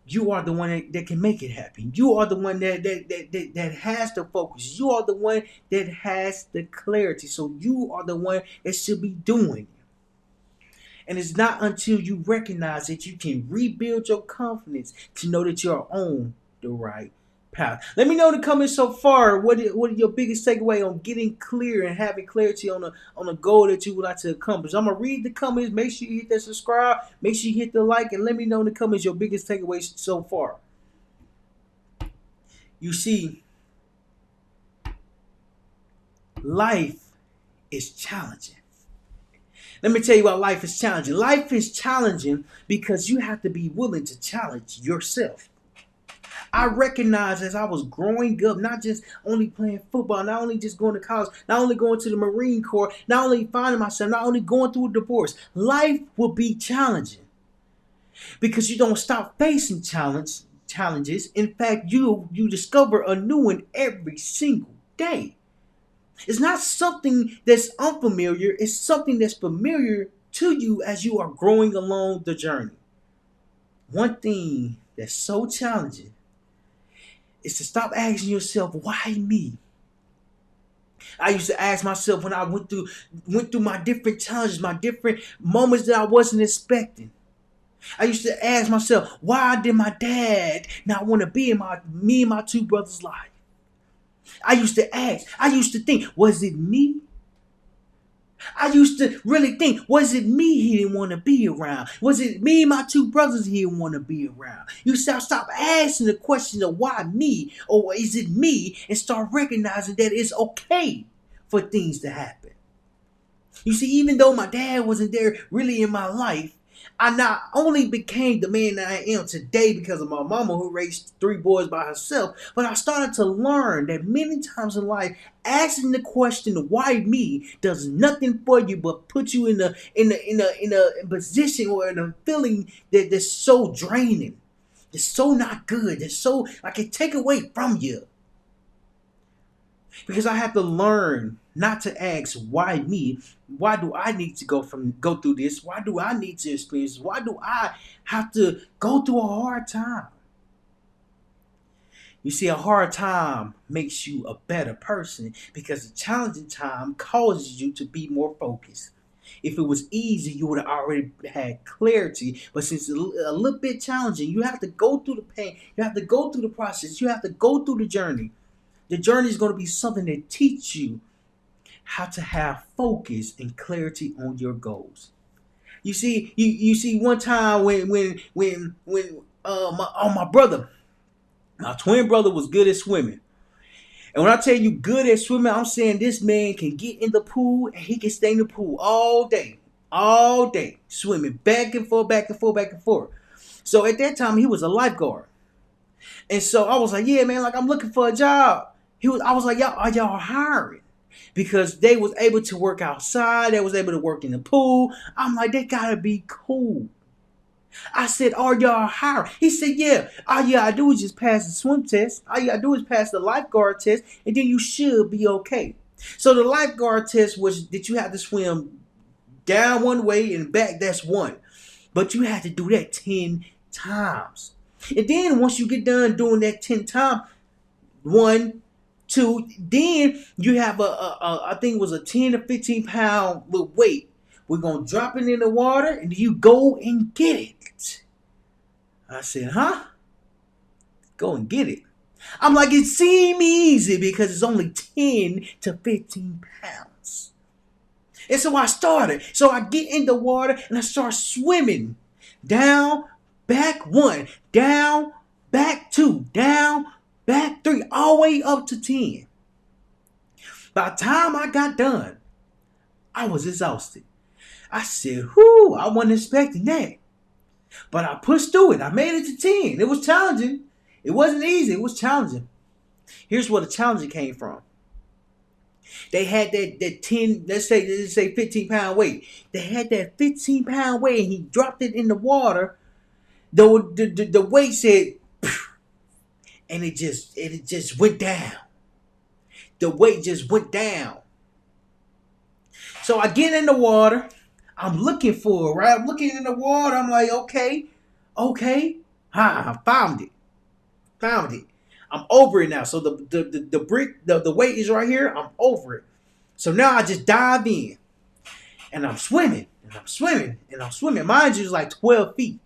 you are the one that can make it happen. You are the one that has the focus. You are the one that has the clarity. So you are the one that should be doing it. And it's not until you recognize that you can rebuild your confidence to know that you're on the right path. Let me know in the comments so far, what is your biggest takeaway on getting clear and having clarity on a goal that you would like to accomplish. I'm going to read the comments. Make sure you hit that subscribe. Make sure you hit the like. And let me know in the comments your biggest takeaway so far. You see, life is challenging. Let me tell you why life is challenging. Life is challenging because you have to be willing to challenge yourself. I recognized as I was growing up, not just only playing football, not only just going to college, not only going to the Marine Corps, not only finding myself, not only going through a divorce, life will be challenging because you don't stop facing challenges. In fact, you discover a new one every single day. It's not something that's unfamiliar, it's something that's familiar to you as you are growing along the journey. One thing that's so challenging is to stop asking yourself, why me? I used to ask myself when I went through my different challenges, my different moments that I wasn't expecting. I used to ask myself, why did my dad not want to be in me and my two brothers' life? I used to ask, I used to think, was it me? I used to really think, was it me he didn't want to be around? Was it me and my two brothers he didn't want to be around? You stop asking the question of why me, or is it me, and start recognizing that it's okay for things to happen. You see, even though my dad wasn't there really in my life, I not only became the man that I am today because of my mama who raised three boys by herself, but I started to learn that many times in life, asking the question why me does nothing for you but put you in a position or in a feeling that's so draining, that's so not good, that's so like it take away from you. Because I have to learn not to ask why me. Why do I need to go through this? Why do I need to experience this? Why do I have to go through a hard time? You see, a hard time makes you a better person because a challenging time causes you to be more focused. If it was easy, you would have already had clarity. But since it's a little bit challenging, you have to go through the pain. You have to go through the process. You have to go through the journey. The journey is going to be something that teach you how to have focus and clarity on your goals. You see one time when my brother, my twin brother was good at swimming. And when I tell you good at swimming, I'm saying this man can get in the pool and he can stay in the pool all day, swimming back and forth, back and forth, back and forth. So at that time he was a lifeguard. And so I was like, yeah, man, like I'm looking for a job. I was like, y'all, are y'all hiring? Because they was able to work outside, they was able to work in the pool. I'm like, they gotta be cool. I said, are y'all hiring? He said, yeah. All you gotta do is just pass the swim test. All you gotta do is pass the lifeguard test, and then you should be okay. So the lifeguard test was that you have to swim down one way and back, that's one. But you have to do that 10 times. And then once you get done doing that 10 times, 1, 2, then you have I think it was a 10 to 15 pound little weight. We're going to drop it in the water and you go and get it. I said, huh? Go and get it. I'm like, it seemed easy because it's only 10 to 15 pounds. And so I started. So I get in the water and I start swimming. Down, back 1, down, back 2, down, back 3, all the way up to 10. By the time I got done, I was exhausted. I said, whoo, I wasn't expecting that. But I pushed through it. I made it to 10. It was challenging. It wasn't easy. It was challenging. Here's where the challenge came from. They had that 10, let's say 15 pound weight. They had that 15 pound weight and he dropped it in the water. The weight said, and it just went down. The weight just went down. So I get in the water. I'm looking for it, right? I'm looking in the water. I'm like, okay. I found it. I'm over it now. So the brick, the weight is right here. I'm over it. So now I just dive in. And I'm swimming. Mind you, it's like 12 feet.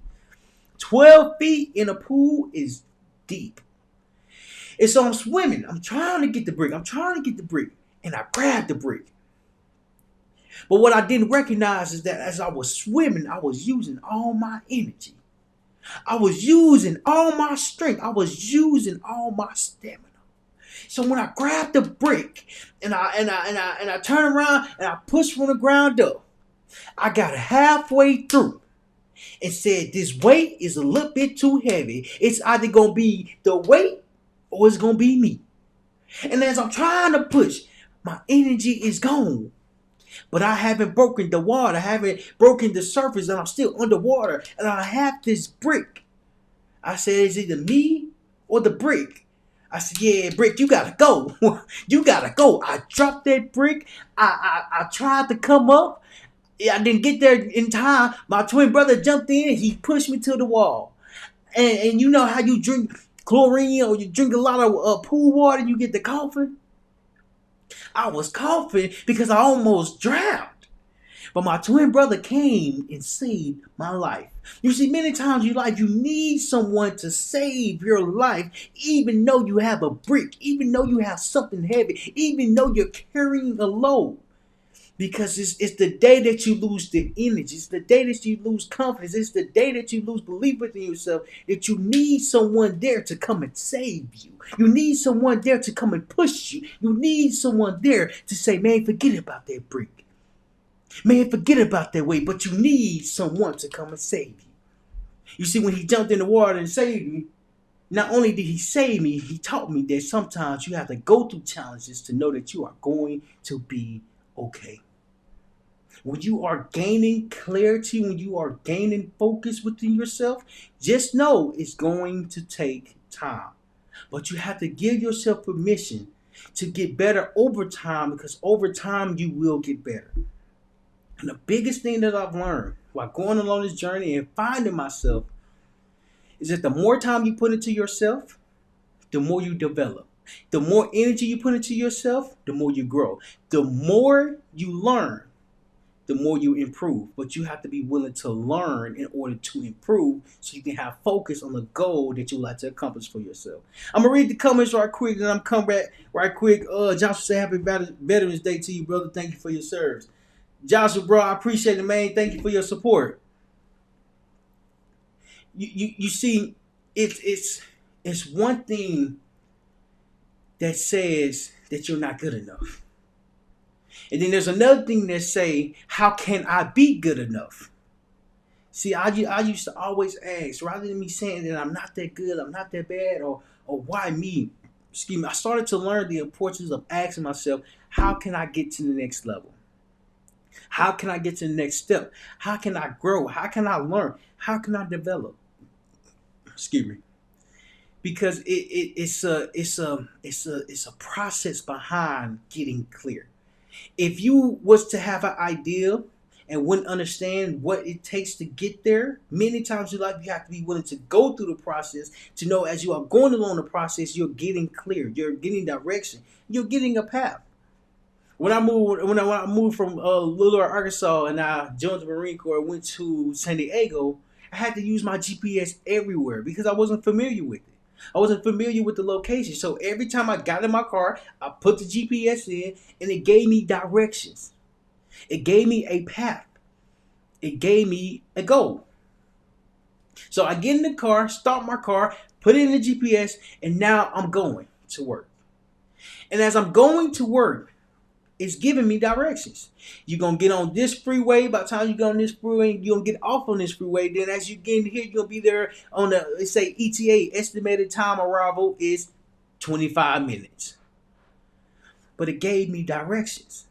12 feet in a pool is deep. And so I'm swimming. I'm trying to get the brick. And I grab the brick. But what I didn't recognize is that as I was swimming, I was using all my energy. I was using all my strength. I was using all my stamina. So when I grabbed the brick and I turn around and I push from the ground up, I got halfway through. and said, this weight is a little bit too heavy. It's either going to be the weight or it's going to be me. And as I'm trying to push, my energy is gone. But I haven't broken the water. I haven't broken the surface, and I'm still underwater. And I have this brick. I said, it's either me or the brick. I said, yeah, brick, you gotta go. You gotta go. I dropped that brick. I tried to come up. I didn't get there in time. My twin brother jumped in. He pushed me to the wall. And you know how you drink chlorine or you drink a lot of pool water and you get the coughing? I was coughing because I almost drowned. But my twin brother came and saved my life. You see, many times in your life, you need someone to save your life, even though you have a brick, even though you have something heavy, even though you're carrying a load. Because it's the day that you lose the energy. It's the day that you lose confidence. It's the day that you lose belief within yourself, that you need someone there to come and save you. You need someone there to come and push you. You need someone there to say, man, forget about that brick. Man, forget about that weight. But you need someone to come and save you. You see, when he jumped in the water and saved me, not only did he save me, he taught me that sometimes you have to go through challenges to know that you are going to be okay. When you are gaining clarity, when you are gaining focus within yourself, just know it's going to take time. But you have to give yourself permission to get better over time, because over time you will get better. And the biggest thing that I've learned while going along this journey and finding myself is that the more time you put into yourself, the more you develop. The more energy you put into yourself, the more you grow. The more you learn, the more you improve. But you have to be willing to learn in order to improve, so you can have focus on the goal that you would like to accomplish for yourself. I'm going to read the comments right quick, and I'm come back right quick. Joshua say, happy Veterans Day to you, brother. Thank you for your service. Joshua, bro, I appreciate it, man. Thank you for your support. You see, it's one thing that says that you're not good enough. And then there's another thing that say, how can I be good enough? See, I used to always ask, rather than me saying that I'm not that good, I'm not that bad, or why me? Excuse me. I started to learn the importance of asking myself, how can I get to the next level? How can I get to the next step? How can I grow? How can I learn? How can I develop? Excuse me. Because it's a process behind getting clear. If you was to have an idea and wouldn't understand what it takes to get there, many times in life you have to be willing to go through the process to know as you are going along the process, you're getting clear, you're getting direction, you're getting a path. When I moved from Little Rock, Arkansas, and I joined the Marine Corps, went to San Diego, I had to use my GPS everywhere because I wasn't familiar with it. I wasn't familiar with the location. So every time I got in my car, I put the GPS in, and it gave me directions. It gave me a path. It gave me a goal. So I get in the car, start my car, put it in the GPS, and now I'm going to work. And as I'm going to work, it's giving me directions. You're going to get on this freeway. By the time you get on this freeway, you're going to get off on this freeway. Then as you get in here, you're going to be there on the, let's say, ETA, estimated time arrival is 25 minutes. But it gave me directions.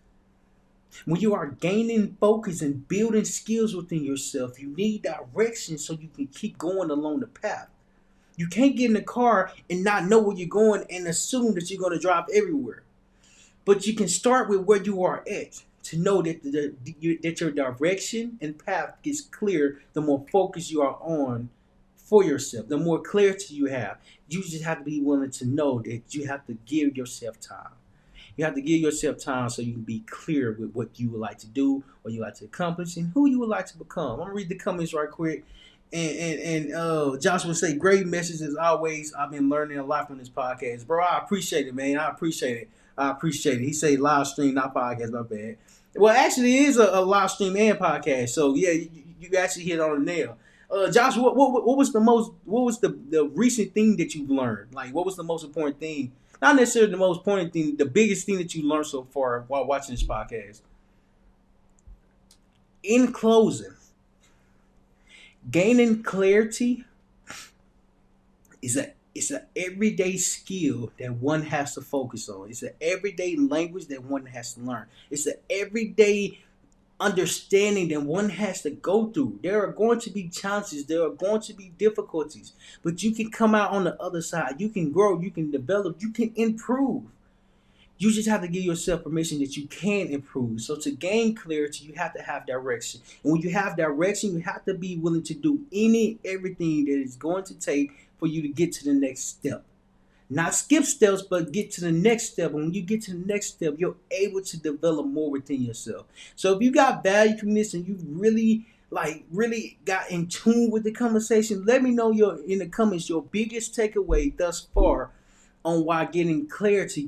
When you are gaining focus and building skills within yourself, you need directions so you can keep going along the path. You can't get in the car and not know where you're going and assume that you're going to drive everywhere. But you can start with where you are at to know that that your direction and path gets clear. The more focus you are on for yourself, the more clarity you have. You just have to be willing to know that you have to give yourself time. You have to give yourself time so you can be clear with what you would like to do, what you like to accomplish, and who you would like to become. I'm gonna read the comments right quick. And Joshua say, great message as always. I've been learning a lot from this podcast, bro. I appreciate it, man. I appreciate it. He say live stream, not podcast. My bad. Well, actually, it is a live stream and podcast. So yeah, you actually hit on the nail. Josh, what was the recent thing that you've learned? Like, what was the most important thing? Not necessarily the most important thing, the biggest thing that you learned so far while watching this podcast. In closing, Gaining clarity it's an everyday skill that one has to focus on. It's an everyday language that one has to learn. It's an everyday understanding that one has to go through. There are going to be challenges, there are going to be difficulties, but you can come out on the other side. You can grow, you can develop, you can improve. You just have to give yourself permission that you can improve. So to gain clarity, you have to have direction. And when you have direction, you have to be willing to do everything that is going to take for you to get to the next step. Not skip steps, but get to the next step. And when you get to the next step, you're able to develop more within yourself. So if you got value from this and you really got in tune with the conversation, let me know your in the comments your biggest takeaway thus far on why gaining clarity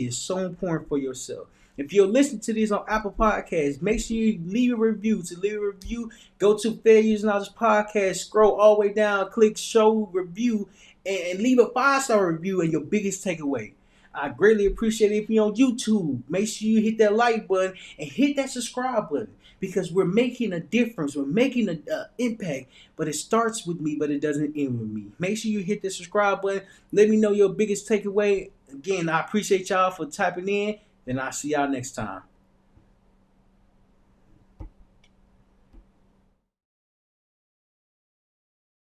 is so important for yourself. If you're listening to this on Apple Podcasts, make sure you leave a review. To leave a review, go to Failures Knowledge Podcast, scroll all the way down, click Show Review, and leave a 5-star review and your biggest takeaway. I greatly appreciate it. If you're on YouTube, make sure you hit that like button and hit that subscribe button because we're making a difference. We're making an impact, but it starts with me, but it doesn't end with me. Make sure you hit the subscribe button. Let me know your biggest takeaway. Again, I appreciate y'all for typing in, and I'll see y'all next time.